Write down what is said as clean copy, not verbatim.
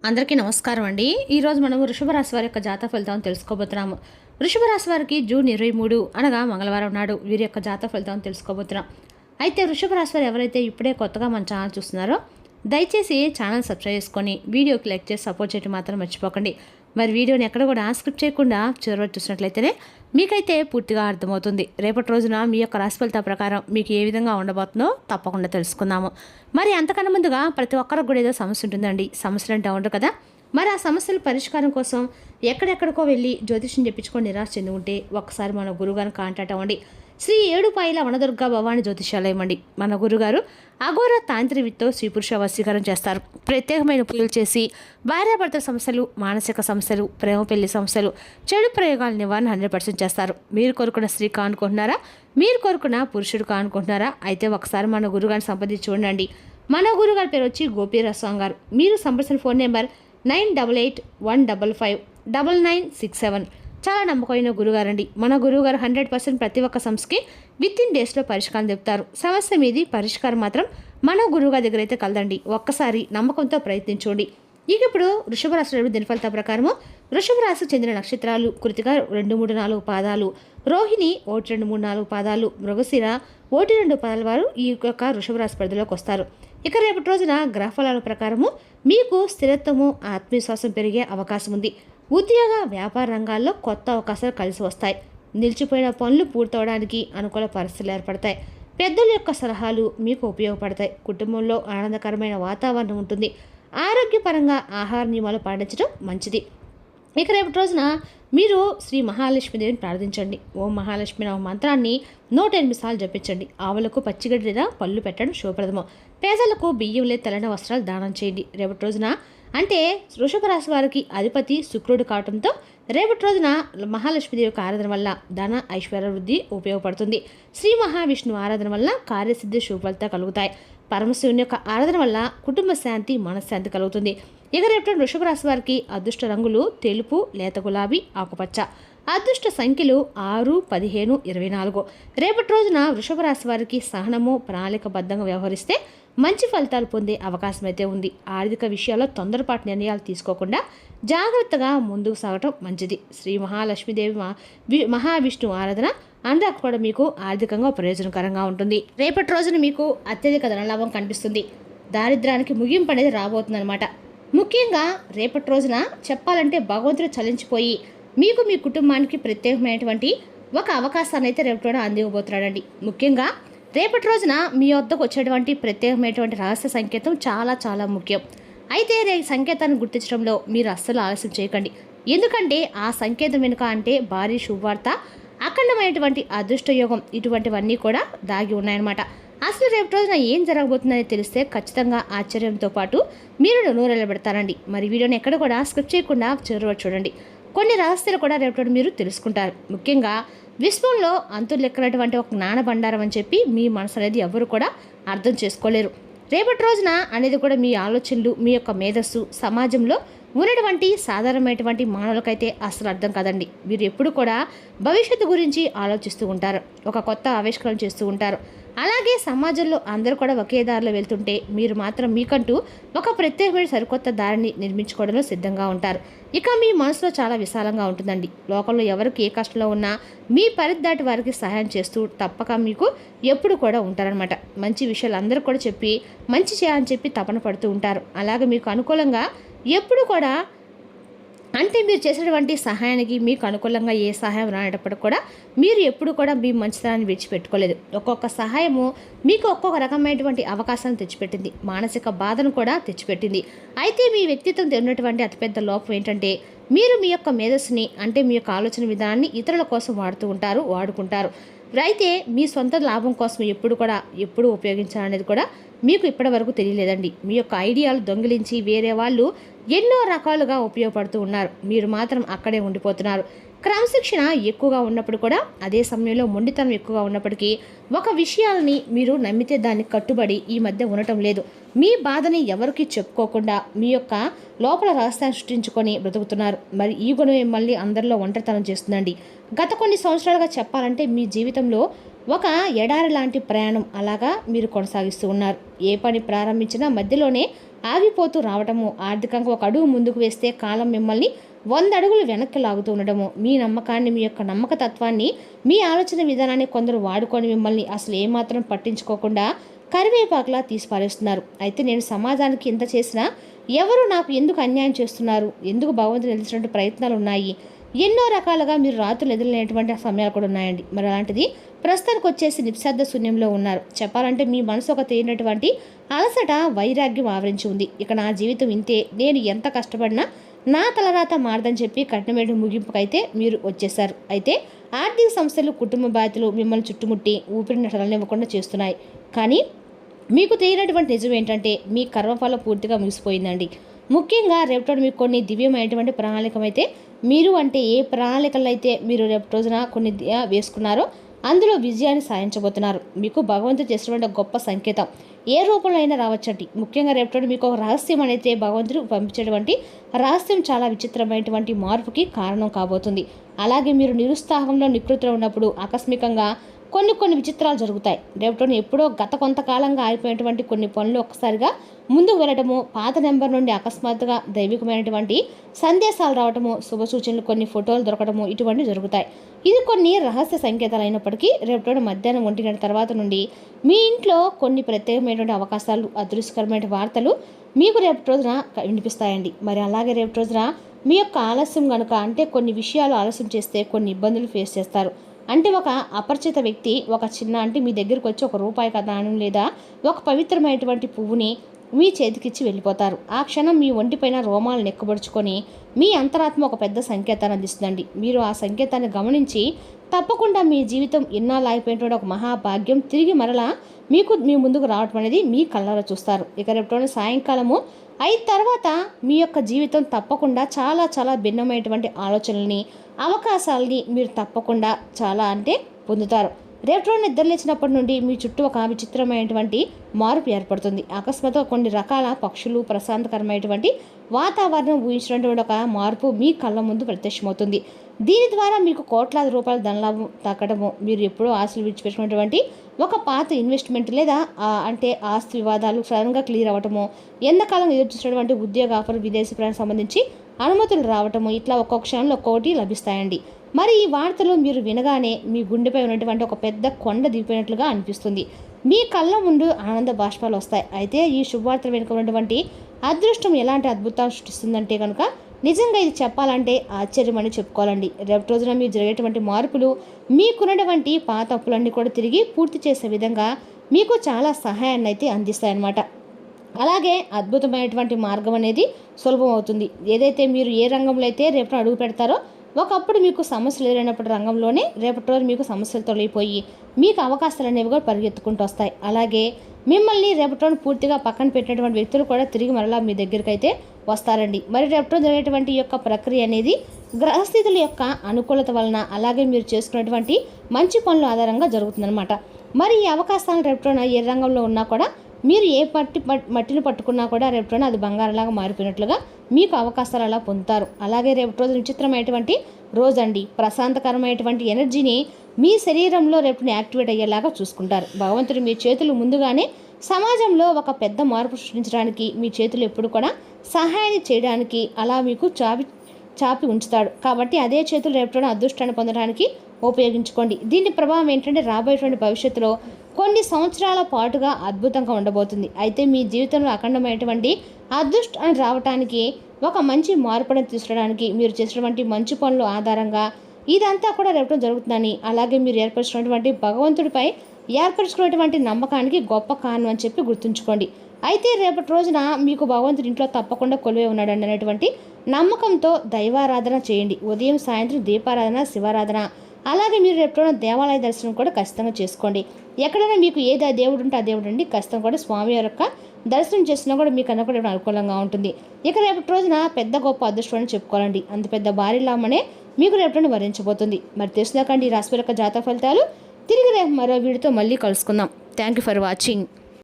అందరికీ నమస్కారం అండి. ఈరోజు మనం వృషభ రాశి వారి యొక్క జాతక ఫలితాలను తెలుసుకోబోతున్నాము. వృషభ రాశి వారికి జూన్ 23 అనగా మంగళవారం నాడు వీరి యొక్క జాతక ఫలితాలను తెలుసుకోబోతున్నాం. అయితే వృషభ రాశి వారు ఎవరైతే ఇప్పుడే కొత్తగా మన ఛానల్ చూస్తున్నారో దయచేసి ఛానల్ సబ్స్క్రైబ్ చేసుకొని వీడియోకి లైక్ చేసి సపోర్ట్ చేయడం మాత్రం మర్చిపోకండి. మరి వీడియోని ఎక్కడ కూడా స్క్రిప్ట్ చేయకుండా చివరి చూసినట్లయితేనే మీకైతే పూర్తిగా అర్థమవుతుంది. రేపటి రోజున మీ యొక్క రాశి ఫలితాల ప్రకారం మీకు ఏ విధంగా ఉండబోతుందో తప్పకుండా తెలుసుకుందాము. మరి అంతకన్నా ముందుగా ప్రతి ఒక్కరికి కూడా ఏదో సమస్య ఉంటుందండి. సమస్యలు అంటే ఉండరు కదా. మరి ఆ సమస్యల పరిష్కారం కోసం ఎక్కడెక్కడికో వెళ్ళి జ్యోతిష్యం చెప్పించుకొని నిరాశ చెంది ఉంటే ఒక్కసారి మన గురువుగారిని కాంటాక్ట్ అవ్వండి. శ్రీ ఏడుపాయల వనదుర్గా భవాని జ్యోతిషాలయం అండి. మన గురుగారు అఘోర తాంత్రికతో స్త్రీ పురుష వశీకరణ చేస్తారు. ప్రత్యేకమైన పూజలు చేసి భార్యాభర్తల సమస్యలు, మానసిక సమస్యలు, ప్రేమ పెళ్లి సమస్యలు, చెడు ప్రయోగాల నివారణ 100% చేస్తారు. మీరు కోరుకున్న స్త్రీ కానుకుంటున్నారా? మీరు కోరుకున్న పురుషుడు కానుకుంటున్నారా? అయితే ఒకసారి మన గురుగారిని సంప్రదించి చూడండి. మన గురుగారి పేరు వచ్చి గోపీరస్వామి గారు. మీరు సంప్రదించిన ఫోన్ నెంబర్ 9881559967. చాలా నమ్మకమైన గురుగారండి. మన గురువుగారు 100% ప్రతి ఒక్క సమస్యకి విత్ ఇన్ డేస్లో పరిష్కారం చెప్తారు. సమస్య మీది పరిష్కారం మాత్రం మన గురువుగారి దగ్గర అయితే కలదండి. ఒక్కసారి నమ్మకంతో ప్రయత్నించండి. ఇక ఇప్పుడు వృషభ రాశి దినఫలిత ప్రకారము వృషభ రాశికి చెందిన నక్షత్రాలు కృతిక 2, 3, 4 పాదాలు, రోహిణి 1, 2, 3, 4 పాదాలు, మృగశిర 1, 2 పాదాల వారు ఈ యొక్క వృషభ రాశి పరిధిలోకి వస్తారు. ఇక రేపటి రోజున గ్రహఫలాల ప్రకారము మీకు స్థిరత్వము, ఆత్మవిశ్వాసం పెరిగే అవకాశం ఉంది. ఉద్యోగ వ్యాపార రంగాల్లో కొత్త అవకాశాలు కలిసి వస్తాయి. నిలిచిపోయిన పనులు పూర్తవడానికి అనుకూల పరిస్థితులు ఏర్పడతాయి. పెద్దల యొక్క సలహాలు మీకు ఉపయోగపడతాయి. కుటుంబంలో ఆనందకరమైన వాతావరణం ఉంటుంది. ఆరోగ్యపరంగా ఆహార నియమాలు పాటించడం మంచిది. ఇక రేపటి రోజున మీరు శ్రీ మహాలక్ష్మీదేవిని ప్రార్థించండి. ఓం మహాలక్ష్మి నమ మంత్రాన్ని 108 సార్లు జపించండి. ఆవులకు పచ్చిగడ్డి లేదా పళ్ళు పెట్టడం శుభప్రదము. పేదలకు బియ్యం లేదా తెల్లని వస్త్రాలు దానం చేయండి. రేపటి రోజున అంటే వృషభ రాశి వారికి అధిపతి శుక్రుడు కావడంతో రేపటి రోజున మహాలక్ష్మీదేవి యొక్క ఆరాధన వల్ల ధన ఐశ్వర్య వృద్ధి ఉపయోగపడుతుంది. శ్రీ మహావిష్ణువు ఆరాధన వల్ల కార్యసిద్ధి శుభఫలితాలు కలుగుతాయి. పరమశివుని యొక్క ఆరాధన వల్ల కుటుంబ శాంతి, మనశ్శాంతి కలుగుతుంది. ఇక రేపటి వృషభ రాశి వారికి అదృష్ట రంగులు తెలుపు, లేత గులాబీ, ఆకుపచ్చ. అదృష్ట సంఖ్యలు 6, 15, 24. రేపటి రోజున వృషభ రాశి వారికి సహనము, ప్రణాళికబద్ధంగా వ్యవహరిస్తే మంచి ఫలితాలు పొందే అవకాశం అయితే ఉంది. ఆర్థిక విషయాల్లో తొందరపాటు నిర్ణయాలు తీసుకోకుండా జాగ్రత్తగా ముందుకు సాగటం మంచిది. శ్రీ మహాలక్ష్మీదేవి మహావిష్ణు ఆరాధన అందరికి కూడా మీకు ఆర్థికంగా ప్రయోజనకరంగా ఉంటుంది. రేపటి రోజున మీకు అత్యధిక ధనలాభం కనిపిస్తుంది. దారిద్ర్యానికి ముగింపు అనేది రాబోతుందన్నమాట. ముఖ్యంగా రేపటి రోజున చెప్పాలంటే భగవంతుడు చలించిపోయి మీకు మీ కుటుంబానికి ప్రత్యేకమైనటువంటి ఒక అవకాశాన్ని అయితే రేపటి రోజున అందివ్వబోతున్నాడండి. ముఖ్యంగా రేపటి రోజున మీ వద్దకు వచ్చేటువంటి ప్రత్యేకమైనటువంటి రహస్య సంకేతం చాలా చాలా ముఖ్యం. అయితే సంకేతాన్ని గుర్తించడంలో మీరు అస్సలు ఆలస్యం చేయకండి. ఎందుకంటే ఆ సంకేతం వెనుక అంటే భారీ శుభవార్త, అఖండమైనటువంటి అదృష్ట యోగం, ఇటువంటివన్నీ కూడా దాగి ఉన్నాయన్నమాట. అసలు రేపటి రోజున ఏం జరగబోతుందని తెలిస్తే ఖచ్చితంగా ఆశ్చర్యంతో పాటు మీరు నూరెళ్ళబెడతారండి. మరి వీడియోని ఎక్కడ కూడా స్కిప్ చేయకుండా చివరి చూడండి. కొన్ని రహస్యాలు కూడా రేపటి మీరు తెలుసుకుంటారు. ముఖ్యంగా విశ్వంలో అంతులెక్కనటువంటి ఒక జ్ఞాన బండారం అని చెప్పి మీ మనసు అనేది ఎవరు కూడా అర్థం చేసుకోలేరు. రేపటి రోజున అనేది కూడా మీ ఆలోచనలు, మీ యొక్క మేధస్సు సమాజంలో ఉన్నటువంటి సాధారణమైనటువంటి మానవులకైతే అసలు అర్థం కాదండి. మీరు ఎప్పుడు కూడా భవిష్యత్తు గురించి ఆలోచిస్తూ ఉంటారు, ఒక కొత్త ఆవిష్కరణ చేస్తూ ఉంటారు. అలాగే సమాజంలో అందరూ కూడా ఒకే దారిలో వెళ్తుంటే మీరు మాత్రం మీకంటూ ఒక ప్రత్యేకమైన సరికొత్త దారిని నిర్మించుకోవడంలో సిద్ధంగా ఉంటారు. ఇక మీ మనసులో చాలా విశాలంగా ఉంటుందండి. లోకంలో ఎవరికి ఏ కష్టంలో ఉన్నా మీ పరిధి దాటి వారికి సహాయం చేస్తూ తప్పక మీకు ఎప్పుడు కూడా ఉంటారనమాట. మంచి విషయాలు అందరూ కూడా చెప్పి మంచి చేయాలని చెప్పి తపన పడుతూ ఉంటారు. అలాగే మీకు అనుకూలంగా ఎప్పుడు కూడా అంటే మీరు చేసినటువంటి సహాయానికి మీకు అనుకూలంగా ఏ సహాయం రానప్పటికీ కూడా మీరు ఎప్పుడు కూడా మీ మంచితనాన్ని విడిచిపెట్టుకోలేదు. ఒక్కొక్క సహాయము మీకు ఒక్కొక్క రకమైనటువంటి అవకాశాన్ని తెచ్చిపెట్టింది, మానసిక బాధను కూడా తెచ్చిపెట్టింది. అయితే మీ వ్యక్తిత్వం ఉన్నటువంటి అతిపెద్ద లోపం ఏంటంటే మీరు మీ యొక్క మేధస్సుని అంటే మీ యొక్క ఆలోచన విధానాన్ని ఇతరుల కోసం వాడుకుంటారు. అయితే మీ సొంత లాభం కోసం ఎప్పుడు ఉపయోగించాలనేది కూడా మీకు ఇప్పటి వరకు తెలియలేదండి. మీ యొక్క ఐడియాలు దొంగిలించి వేరే వాళ్ళు ఎన్నో రకాలుగా ఉపయోగపడుతూ ఉన్నారు. మీరు మాత్రం అక్కడే ఉండిపోతున్నారు. క్రమశిక్షణ ఎక్కువగా ఉన్నప్పుడు కూడా అదే సమయంలో మొండితనం ఎక్కువగా ఉన్నప్పటికీ ఒక విషయాలని మీరు నమ్మితే దాన్ని కట్టుబడి ఈ మధ్య ఉండటం లేదు. మీ బాధని ఎవరికి చెప్పుకోకుండా మీ యొక్క లోపల రహస్యాన్ని సృష్టించుకొని బ్రతుకుతున్నారు. మరి ఈ గుణం మళ్ళీ అందరిలో ఒంటరితనం చేస్తుందండి. గత కొన్ని సంవత్సరాలుగా చెప్పాలంటే మీ జీవితంలో ఒక ఎడారి లాంటి ప్రయాణం అలాగా మీరు కొనసాగిస్తూ ఉన్నారు. ఏ పని ప్రారంభించినా మధ్యలోనే ఆగిపోతూ రావటము, ఆర్థికంగా ఒక అడుగు ముందుకు వేస్తే కాలం మిమ్మల్ని 100 అడుగులు వెనక్కి లాగుతూ ఉండడము, మీ నమ్మకాన్ని, మీ యొక్క నమ్మకతత్వాన్ని, మీ ఆలోచన విధానాన్ని కొందరు వాడుకొని మిమ్మల్ని అసలు ఏమాత్రం పట్టించుకోకుండా కరివేపాకులా తీసి పారేస్తున్నారు. అయితే నేను సమాజానికి ఇంత చేసినా ఎవరు నాకు ఎందుకు అన్యాయం చేస్తున్నారు, ఎందుకు భగవంతుడు నిలిచినట్టు ప్రయత్నాలు ఉన్నాయి, ఎన్నో రకాలుగా మీరు రాత్రులు ఎదురలేనటువంటి సమయాలు కూడా ఉన్నాయండి. మరి అలాంటిది ప్రస్తుతానికి వచ్చేసి నిశ్శబ్ద శూన్యంలో ఉన్నారు. చెప్పాలంటే మీ మనసు ఒక తేలినటువంటి అలసట, వైరాగ్యం ఆవరించి ఉంది. ఇక నా జీవితం ఇంతే, నేను ఎంత కష్టపడినా నా తలరాత మారదని చెప్పి కఠినమైన ముగింపుకైతే మీరు వచ్చేశారు. అయితే ఆర్థిక సమస్యలు, కుటుంబ బాధ్యతలు మిమ్మల్ని చుట్టుముట్టి ఊపిరిని నివ్వకుండా చేస్తున్నాయి. కానీ మీకు తెలియనటువంటి నిజం ఏంటంటే మీ కర్మఫలం పూర్తిగా ముగిసిపోయిందండి. ముఖ్యంగా రేపటి మీకు కొన్ని దివ్యమైనటువంటి ప్రణాళికమైతే మీరు అంటే ఏ ప్రణాళికలు అయితే మీరు రేపు రోజున కొన్ని వేసుకున్నారో అందులో విజయాన్ని సాధించబోతున్నారు. మీకు భగవంతుడు చేసినటువంటి గొప్ప సంకేతం ఏ రూపంలో అయినా రావచ్చండి. ముఖ్యంగా రేపటి మీకు ఒక రహస్యం అనేది భగవంతుడు పంపించేటువంటి రహస్యం చాలా విచిత్రమైనటువంటి మార్పుకి కారణం కాబోతుంది. అలాగే మీరు నిరుత్సాహంలో నికృతిలో ఉన్నప్పుడు ఆకస్మికంగా కొన్ని విచిత్రాలు జరుగుతాయి. రేపటి ఎప్పుడో గత కొంతకాలంగా ఆగిపోయినటువంటి కొన్ని పనులు ఒక్కసారిగా ముందుకు వెళ్ళటము, పాత నెంబర్ నుండి అకస్మాత్తుగా దైవికమైనటువంటి సందేశాలు రావటము, శుభ సూచనలు, కొన్ని ఫోటోలు దొరకటము, ఇటువంటివి జరుగుతాయి. ఇది కొన్ని రహస్య సంకేతాలు అయినప్పటికీ రేపటి మధ్యాహ్నం 1 గంట తర్వాత నుండి మీ ఇంట్లో కొన్ని ప్రత్యేకమైనటువంటి అవకాశాలు, అదృష్టకరమైన వార్తలు మీకు రేపటి రోజున వినిపిస్తాయండి. మరి అలాగే రేపటి రోజున మీ యొక్క ఆలస్యం కనుక అంటే కొన్ని విషయాలు ఆలస్యం చేస్తే కొన్ని ఇబ్బందులు ఫేస్ చేస్తారు. అంటే ఒక అపరిచిత వ్యక్తి ఒక చిన్న అంటే మీ దగ్గరికి వచ్చి ₹1 నాణ్యం లేదా ఒక పవిత్రమైనటువంటి పువ్వుని మీ చేతికిచ్చి వెళ్ళిపోతారు. ఆ క్షణం మీ ఒంటిపైన రోమాలు నెక్కబడుచుకొని మీ అంతరాత్మ ఒక పెద్ద సంకేతాన్ని అందిస్తుందండి. మీరు ఆ సంకేతాన్ని గమనించి తప్పకుండా మీ జీవితం ఇన్నాళ్ళు అయిపోయినటువంటి ఒక మహాభాగ్యం తిరిగి మరలా మీ ముందుకు రావటం అనేది మీ కళ్ళారా చూస్తారు. ఇక రేపు సాయంకాలము 5 తర్వాత మీ యొక్క జీవితం తప్పకుండా చాలా చాలా భిన్నమైనటువంటి ఆలోచనల్ని, అవకాశాలని మీరు తప్పకుండా చాలా అంటే పొందుతారు. రేపు నిద్రలేచినప్పటి నుండి మీ చుట్టూ ఒక విచిత్రమైనటువంటి మార్పు ఏర్పడుతుంది. అకస్మాత్తుగా కొన్ని రకాల పక్షులు, ప్రశాంతకరమైనటువంటి వాతావరణం ఊహించినటువంటి ఒక మార్పు మీ కళ్ళ ముందు ప్రత్యక్షమవుతుంది. దీని ద్వారా మీకు కోట్లాది రూపాయల ధనలాభం దక్కడము, మీరు ఎప్పుడూ ఆశలు విడిచిపెట్టుకున్నటువంటి ఒక పాత ఇన్వెస్ట్మెంట్ లేదా అంటే ఆస్తి వివాదాలు సడన్గా క్లియర్ అవ్వటము, ఎంతకాలం ఎదురు చూసినటువంటి ఉద్యోగ ఆఫర్, విదేశీ ప్రయాణం సంబంధించి అనుమతులు రావటము, ఇట్లా ఒక్కొక్క క్షణంలో ఒక్కొక్కటి లభిస్తాయండి. మరి ఈ వార్తలు మీరు వినగానే మీ గుండెపై ఉన్నటువంటి ఒక పెద్ద కొండ దిగిపోయినట్లుగా అనిపిస్తుంది. మీ కళ్ళ ముందు ఆనంద బాష్పాలు వస్తాయి. అయితే ఈ శుభవార్తలు వెనుక ఉన్నటువంటి అదృష్టం ఎలాంటి అద్భుతాలు సృష్టిస్తుందంటే కనుక నిజంగా ఇది చెప్పాలంటే ఆశ్చర్యమని చెప్పుకోవాలండి. రేపు రోజున మీరు జరిగేటువంటి మార్పులు మీకున్నటువంటి పాత అప్పులన్నీ కూడా తిరిగి పూర్తి చేసే విధంగా మీకు చాలా సహాయాన్ని అయితే అందిస్తాయన్నమాట. అలాగే అద్భుతమైనటువంటి మార్గం అనేది సులభం అవుతుంది. ఏదైతే మీరు ఏ రంగంలో అయితే రేపు అడుగు పెడతారో ఒకప్పుడు మీకు సమస్యలు ఎదురైనప్పటి రంగంలోనే రేపటి రోజు మీకు సమస్యలు తొలగిపోయి మీకు అవకాశాలు అనేవి కూడా పరిగెత్తుకుంటూ వస్తాయి. అలాగే మిమ్మల్ని రేపటి రోజు పూర్తిగా పక్కన పెట్టినటువంటి వ్యక్తులు కూడా తిరిగి మరలా మీ దగ్గరికి అయితే వస్తారండి. మరి రేపటి రోజు జరిగేటువంటి యొక్క ప్రక్రియ అనేది గ్రహస్థితుల యొక్క అనుకూలత వలన అలాగే మీరు చేసుకున్నటువంటి మంచి పనుల ఆధారంగా జరుగుతుందన్నమాట. మరి ఈ అవకాశాలు రేపటి రోజున ఏ రంగంలో ఉన్నా కూడా మీరు ఏ మట్టిని పట్టుకున్నా కూడా రేపు రోజున అది బంగారంలాగా మారిపోయినట్లుగా మీకు అవకాశాలు అలా పొందుతారు. అలాగే రేపు రోజు విచిత్రమైనటువంటి రోజు అండి. ప్రశాంతకరమైనటువంటి ఎనర్జీని మీ శరీరంలో రేపు యాక్టివేట్ అయ్యేలాగా చూసుకుంటారు. భగవంతుడు మీ చేతులు ముందుగానే సమాజంలో ఒక పెద్ద మార్పు సృష్టించడానికి మీ చేతులు ఎప్పుడు కూడా సహాయాన్ని చేయడానికి అలా మీకు చాపి ఉంచుతాడు. కాబట్టి అదే చేతులు రేపు అదృష్టాన్ని పొందడానికి ఉపయోగించుకోండి. దీని ప్రభావం ఏంటంటే రాబోయేటువంటి భవిష్యత్తులో కొన్ని సంవత్సరాల పాటుగా అద్భుతంగా ఉండబోతుంది. అయితే మీ జీవితంలో అఖండమైనటువంటి అదృష్టాన్ని రావడానికి ఒక మంచి మార్పును తీసుకురావడానికి మీరు చేసినటువంటి మంచి పనుల ఆధారంగా ఇదంతా కూడా రేపటి జరుగుతుందని అలాగే మీరు ఏర్పరచుకున్నటువంటి భగవంతుడిపై ఏర్పరచుకున్నటువంటి నమ్మకానికి గొప్ప కారణం అని చెప్పి గుర్తుంచుకోండి. అయితే రేపటి రోజున మీకు భగవంతుడి ఇంట్లో తప్పకుండా కొలువై ఉన్నాడండి అనేటువంటి నమ్మకంతో దైవారాధన చేయండి. ఉదయం సాయంత్రం దీపారాధన, శివారాధన, అలాగే మీరు రేపు దేవాలయ దర్శనం కూడా ఖచ్చితంగా చేసుకోండి. ఎక్కడైనా మీకు ఏది దేవుడు ఉంటే ఆ దేవుడు అండి ఖచ్చితంగా కూడా స్వామి యొక్క దర్శనం చేసినా కూడా మీకు అన్న కూడా అనుకూలంగా ఉంటుంది. ఇక రేపటి రోజున పెద్ద గొప్ప అదృష్టం అని చెప్పుకోవాలండి. అంత పెద్ద భారీ లాభమనే మీకు రేపటి వరించబోతుంది. మరి తెలుసుదాకండి ఈ రాశి యొక్క జాతక ఫలితాలు. తిరిగి రేపు మరో వీడియోతో మళ్ళీ కలుసుకుందాం. Thank you for watching.